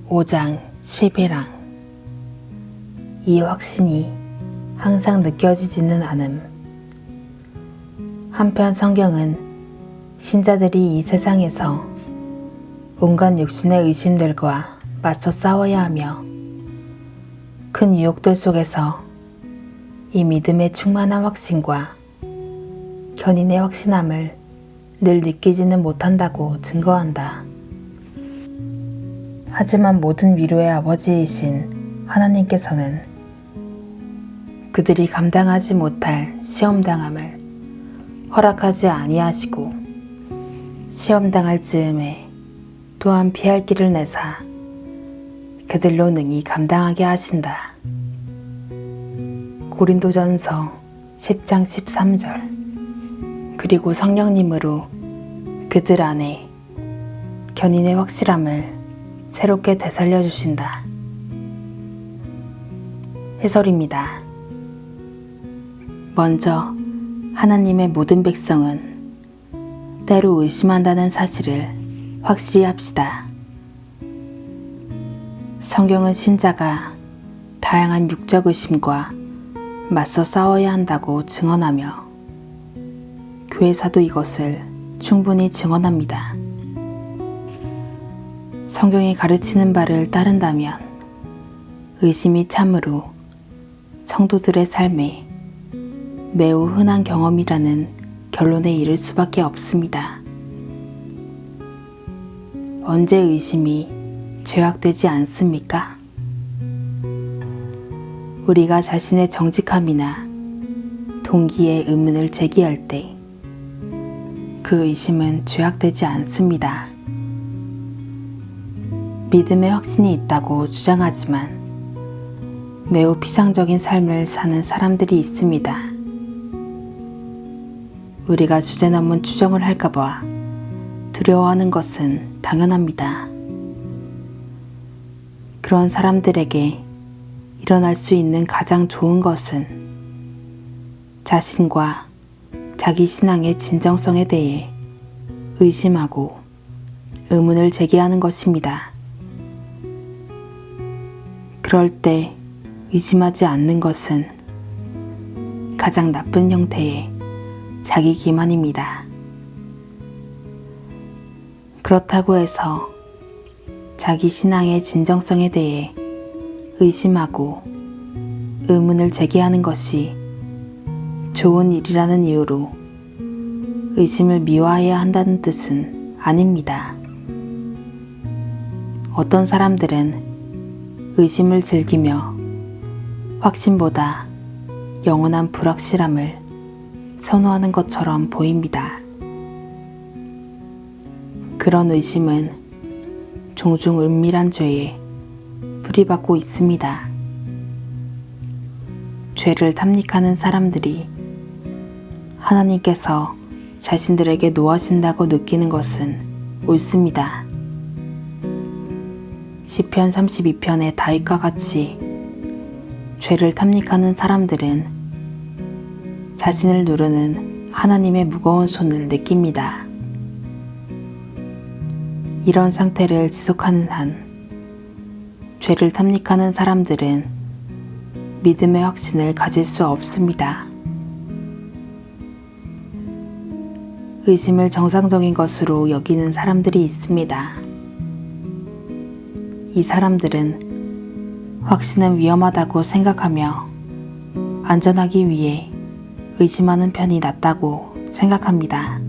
(5장) 11항. 이 확신이 항상 느껴지지는 않음. 한편 성경은 신자들이 이 세상에서 온갖 육신의 의심들과 맞서 싸워야 하며 큰 유혹들 속에서 이 믿음의 충만한 확신과 견인의 확신함을 늘 느끼지는 못한다고 증거한다. 하지만 모든 위로의 아버지이신 하나님께서는 그들이 감당하지 못할 시험당함을 허락하지 아니하시고 시험당할 즈음에 또한 피할 길을 내사 그들로 능히 감당하게 하신다. 고린도전서 10장 13절. 그리고 성령님으로 그들 안에 견인의 확실함을 새롭게 되살려 주신다. 해설입니다. 먼저 하나님의 모든 백성은 때로 의심한다는 사실을 확실히 합시다. 성경은 신자가 다양한 육적 의심과 맞서 싸워야 한다고 증언하며 교회사도 이것을 충분히 증언합니다. 성경이 가르치는 바를 따른다면 의심이 참으로 성도들의 삶에 매우 흔한 경험이라는 결론에 이를 수밖에 없습니다. 언제 의심이 죄악되지 않습니까? 우리가 자신의 정직함이나 동기에 의문을 제기할 때 그 의심은 죄악되지 않습니다. 믿음의 확신이 있다고 주장하지만 매우 피상적인 삶을 사는 사람들이 있습니다. 우리가 주제넘은 추정을 할까봐 두려워하는 것은 당연합니다. 그런 사람들에게 일어날 수 있는 가장 좋은 것은 자신과 자기 신앙의 진정성에 대해 의심하고 의문을 제기하는 것입니다. 그럴 때 의심하지 않는 것은 가장 나쁜 형태의 자기 기만입니다. 그렇다고 해서 자기 신앙의 진정성에 대해 의심하고 의문을 제기하는 것이 좋은 일이라는 이유로 의심을 미화해야 한다는 뜻은 아닙니다. 어떤 사람들은 의심을 즐기며 확신보다 영원한 불확실함을 선호하는 것처럼 보입니다. 그런 의심은 종종 은밀한 죄에 뿌리박고 있습니다. 죄를 탐닉하는 사람들이 하나님께서 자신들에게 노하신다고 느끼는 것은 옳습니다. 시편 32편의 다윗과 같이 죄를 탐닉하는 사람들은 자신을 누르는 하나님의 무거운 손을 느낍니다. 이런 상태를 지속하는 한 죄를 탐닉하는 사람들은 믿음의 확신을 가질 수 없습니다. 의심을 정상적인 것으로 여기는 사람들이 있습니다. 이 사람들은 확신은 위험하다고 생각하며 안전하기 위해 의심하는 편이 낫다고 생각합니다.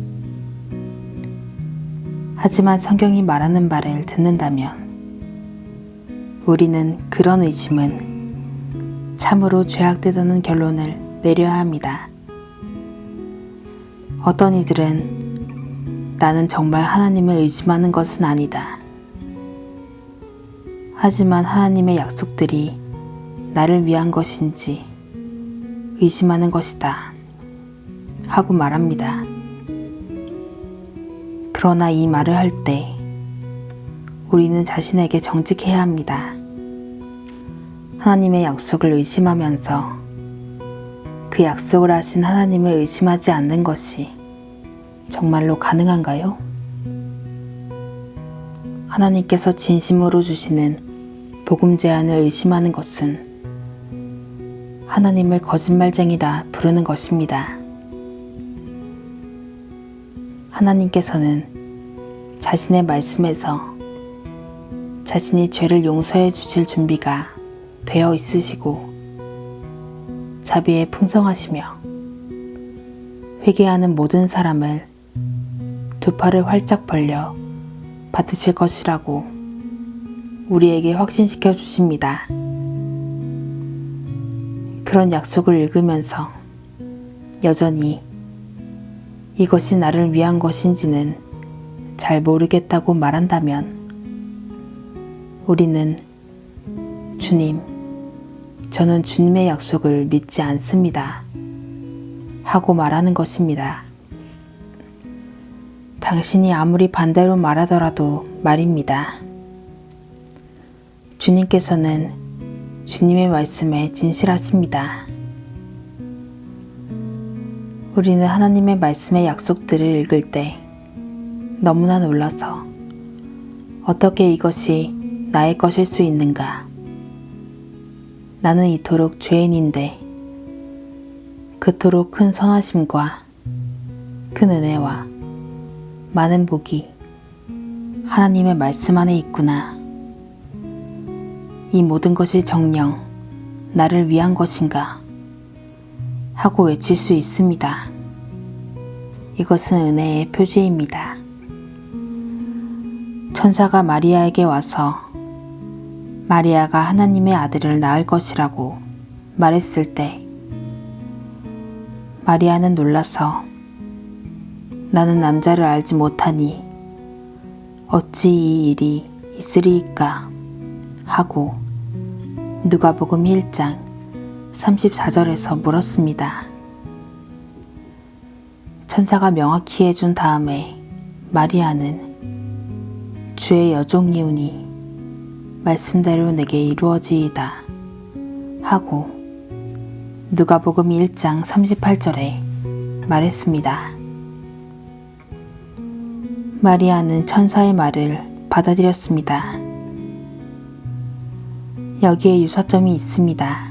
하지만 성경이 말하는 바를 듣는다면 우리는 그런 의심은 참으로 죄악되다는 결론을 내려야 합니다. 어떤 이들은 나는 정말 하나님을 의심하는 것은 아니다. 하지만 하나님의 약속들이 나를 위한 것인지 의심하는 것이다 하고 말합니다. 그러나 이 말을 할 때 우리는 자신에게 정직해야 합니다. 하나님의 약속을 의심하면서 그 약속을 하신 하나님을 의심하지 않는 것이 정말로 가능한가요? 하나님께서 진심으로 주시는 복음 제안을 의심하는 것은 하나님을 거짓말쟁이라 부르는 것입니다. 하나님께서는 자신의 말씀에서 자신이 죄를 용서해 주실 준비가 되어 있으시고 자비에 풍성하시며 회개하는 모든 사람을 두 팔을 활짝 벌려 받으실 것이라고 우리에게 확신시켜 주십니다. 그런 약속을 읽으면서 여전히 이것이 나를 위한 것인지는 잘 모르겠다고 말한다면 우리는 주님, 저는 주님의 약속을 믿지 않습니다 하고 말하는 것입니다. 당신이 아무리 반대로 말하더라도 말입니다. 주님께서는 주님의 말씀에 진실하십니다. 우리는 하나님의 말씀의 약속들을 읽을 때 너무나 놀라서 어떻게 이것이 나의 것일 수 있는가? 나는 이토록 죄인인데 그토록 큰 선하심과 큰 은혜와 많은 복이 하나님의 말씀 안에 있구나. 이 모든 것이 정녕 나를 위한 것인가? 하고 외칠 수 있습니다. 이것은 은혜의 표지입니다. 천사가 마리아에게 와서 마리아가 하나님의 아들을 낳을 것이라고 말했을 때 마리아는 놀라서 나는 남자를 알지 못하니 어찌 이 일이 있으리이까 하고 누가복음 1장 34절에서 물었습니다. 천사가 명확히 해준 다음에 마리아는 주의 여종이오니 말씀대로 내게 이루어지이다 하고 누가복음 1장 38절에 말했습니다. 마리아는 천사의 말을 받아들였습니다. 여기에 유사점이 있습니다.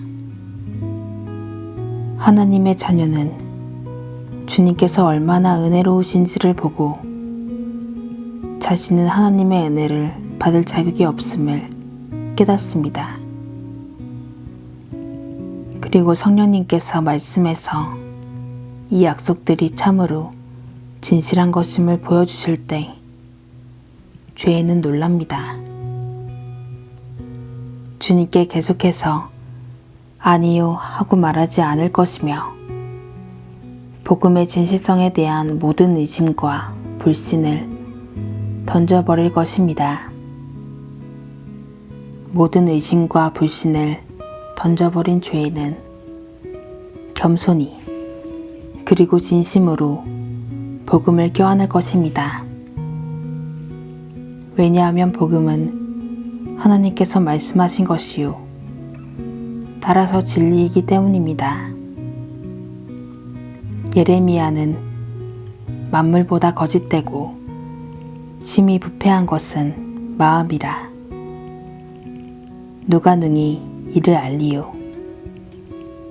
하나님의 자녀는 주님께서 얼마나 은혜로우신지를 보고 자신은 하나님의 은혜를 받을 자격이 없음을 깨닫습니다. 그리고 성령님께서 말씀에서 이 약속들이 참으로 진실한 것임을 보여주실 때 죄인은 놀랍니다. 주님께 계속해서 아니요 하고 말하지 않을 것이며 복음의 진실성에 대한 모든 의심과 불신을 던져버릴 것입니다. 모든 의심과 불신을 던져버린 죄인은 겸손히 그리고 진심으로 복음을 껴안을 것입니다. 왜냐하면 복음은 하나님께서 말씀하신 것이요 따라서 진리이기 때문입니다. 예레미야는 만물보다 거짓되고 심히 부패한 것은 마음이라 누가 능히 이를 알리요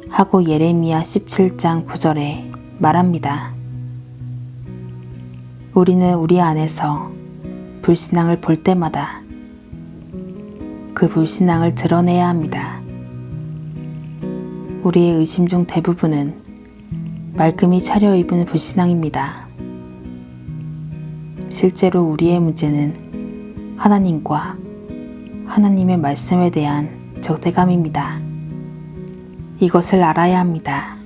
하고 예레미야 17장 9절에 말합니다. 우리는 우리 안에서 불신앙을 볼 때마다 그 불신앙을 드러내야 합니다. 우리의 의심 중 대부분은 말끔히 차려입은 불신앙입니다. 실제로 우리의 문제는 하나님과 하나님의 말씀에 대한 적대감입니다. 이것을 알아야 합니다.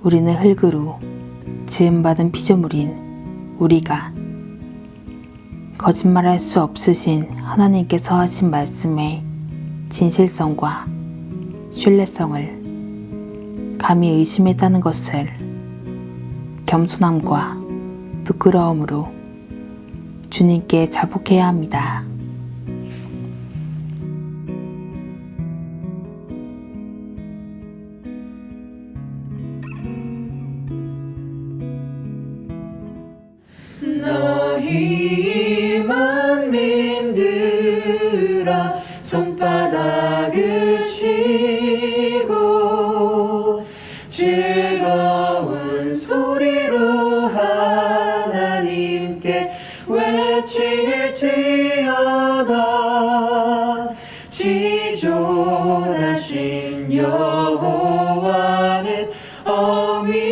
우리는 흙으로 지음받은 피조물인 우리가 거짓말할 수 없으신 하나님께서 하신 말씀의 진실성과 신뢰성을 감히 의심했다는 것을 겸손함과 부끄러움으로 주님께 자복해야 합니다. 너희 만민들아 손바닥을 치고 즐거운 소리로 하나님께 외칠지어다. 지존하신 여호와는 어미하시고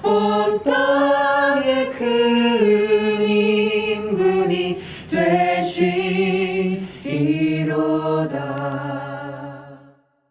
온 땅에 큰 임금이 되시리로다.